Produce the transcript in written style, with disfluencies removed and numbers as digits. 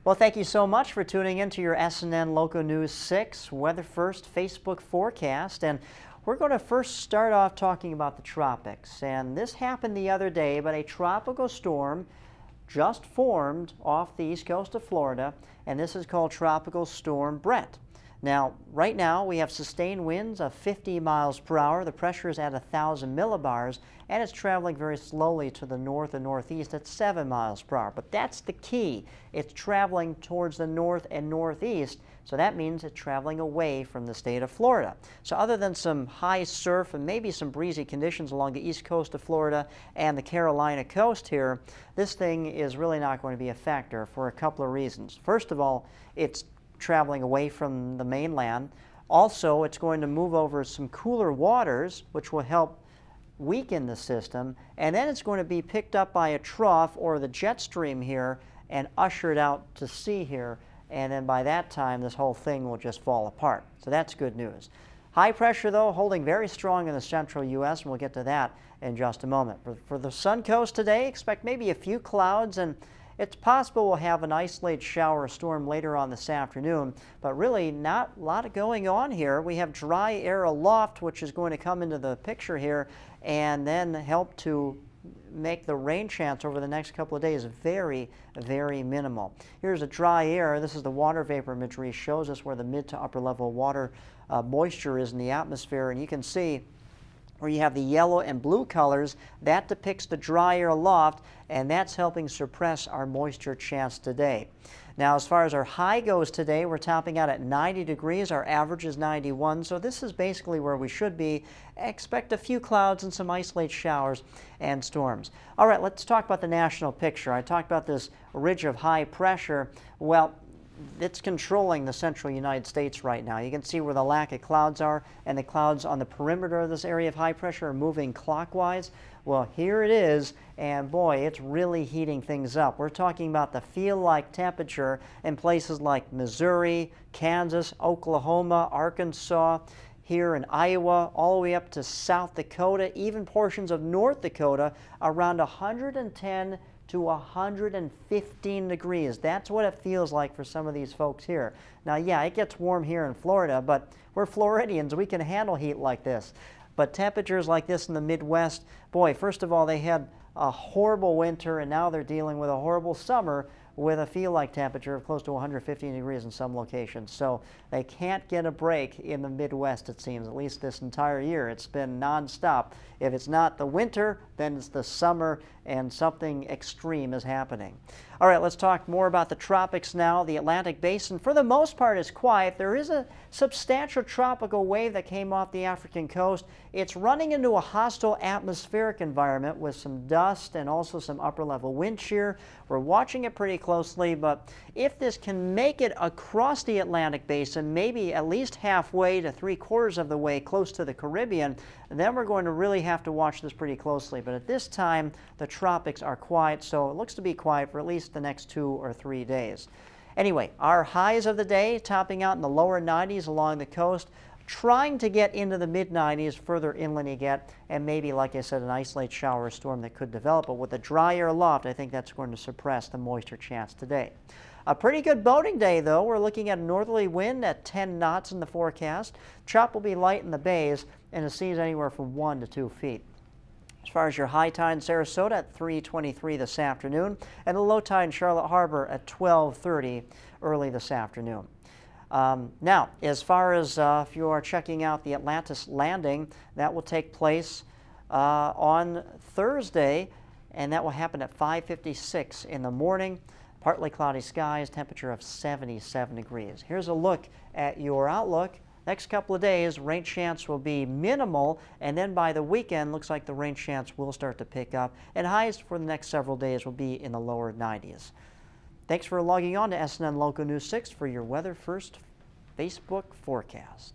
Well, thank you so much for tuning in to your SNN Local News 6 Weather First Facebook forecast. And we're going to first start off talking about the tropics. And this happened the other day, but a tropical storm just formed off the east coast of Florida, and this is called Tropical Storm Brett. Now, right now, we have sustained winds of 50 miles per hour. The pressure is at 1,000 millibars, and it's traveling very slowly to the north and northeast at 7 miles per hour. But that's the key. It's traveling towards the north and northeast, so that means it's traveling away from the state of Florida. So other than some high surf and maybe some breezy conditions along the east coast of Florida and the Carolina coast here, this thing is really not going to be a factor for a couple of reasons. First of all, it's traveling away from the mainland. Also, it's going to move over some cooler waters, which will help weaken the system, and then it's going to be picked up by a trough or the jet stream here and ushered out to sea here, and then by that time this whole thing will just fall apart. So that's good news. High pressure, though, holding very strong in the central U.S., and we'll get to that in just a moment. For the sun coast today, expect maybe a few clouds, and it's possible we'll have an isolated shower or storm later on this afternoon, but really not a lot going on here. We have dry air aloft, which is going to come into the picture here and then help to make the rain chance over the next couple of days very, very minimal. Here's a dry air. This is the water vapor imagery. Shows us where the mid to upper level water moisture is in the atmosphere, and you can see where you have the yellow and blue colors, that depicts the dry air aloft, and that's helping suppress our moisture chance today. Now, as far as our high goes today, we're topping out at 90 degrees. Our average is 91, so this is basically where we should be. Expect a few clouds and some isolated showers and storms. All right, let's talk about the national picture. I talked about this ridge of high pressure. Well, it's controlling the central United States right now. You can see where the lack of clouds are, and the clouds on the perimeter of this area of high pressure are moving clockwise. Well, here it is, and boy, it's really heating things up. We're talking about the feel-like temperature in places like Missouri, Kansas, Oklahoma, Arkansas, here in Iowa, all the way up to South Dakota, even portions of North Dakota, around 110 to 115 degrees. That's what it feels like for some of these folks here. Now, yeah, it gets warm here in Florida, but we're Floridians. We can handle heat like this. But temperatures like this in the Midwest, boy, first of all, they had a horrible winter, and now they're dealing with a horrible summer with a feel-like temperature of close to 115 degrees in some locations. So they can't get a break in the Midwest, it seems, at least this entire year. It's been nonstop. If it's not the winter, then it's the summer, and something extreme is happening. All right, let's talk more about the tropics now. The Atlantic Basin, for the most part, is quiet. There is a substantial tropical wave that came off the African coast. It's running into a hostile atmospheric environment with some dust and also some upper-level wind shear. We're watching it pretty closely, but if this can make it across the Atlantic Basin, maybe at least halfway to 3/4 of the way close to the Caribbean, then we're going to really have to watch this pretty closely. But at this time, the tropics are quiet, so it looks to be quiet for at least the next 2 or 3 days. Anyway, our highs of the day topping out in the lower 90s along the coast, trying to get into the mid-90s further inland you get, and maybe, like I said, an isolated shower or storm that could develop. But with the dry air aloft, I think that's going to suppress the moisture chance today. A pretty good boating day, though. We're looking at a northerly wind at 10 knots in the forecast. Chop will be light in the bays, and the seas anywhere from 1 to 2 feet. As far as your high tide in Sarasota at 3:23 this afternoon, and the low tide in Charlotte Harbor at 12:30 early this afternoon. Now, as far as if you are checking out the Atlantis landing, that will take place on Thursday, and that will happen at 5:56 in the morning. Partly cloudy skies, temperature of 77 degrees. Here's a look at your outlook. Next couple of days, rain chance will be minimal, and then by the weekend, looks like the rain chance will start to pick up, and highs for the next several days will be in the lower 90s. Thanks for logging on to SNN Local News 6 for your Weather First Facebook forecast.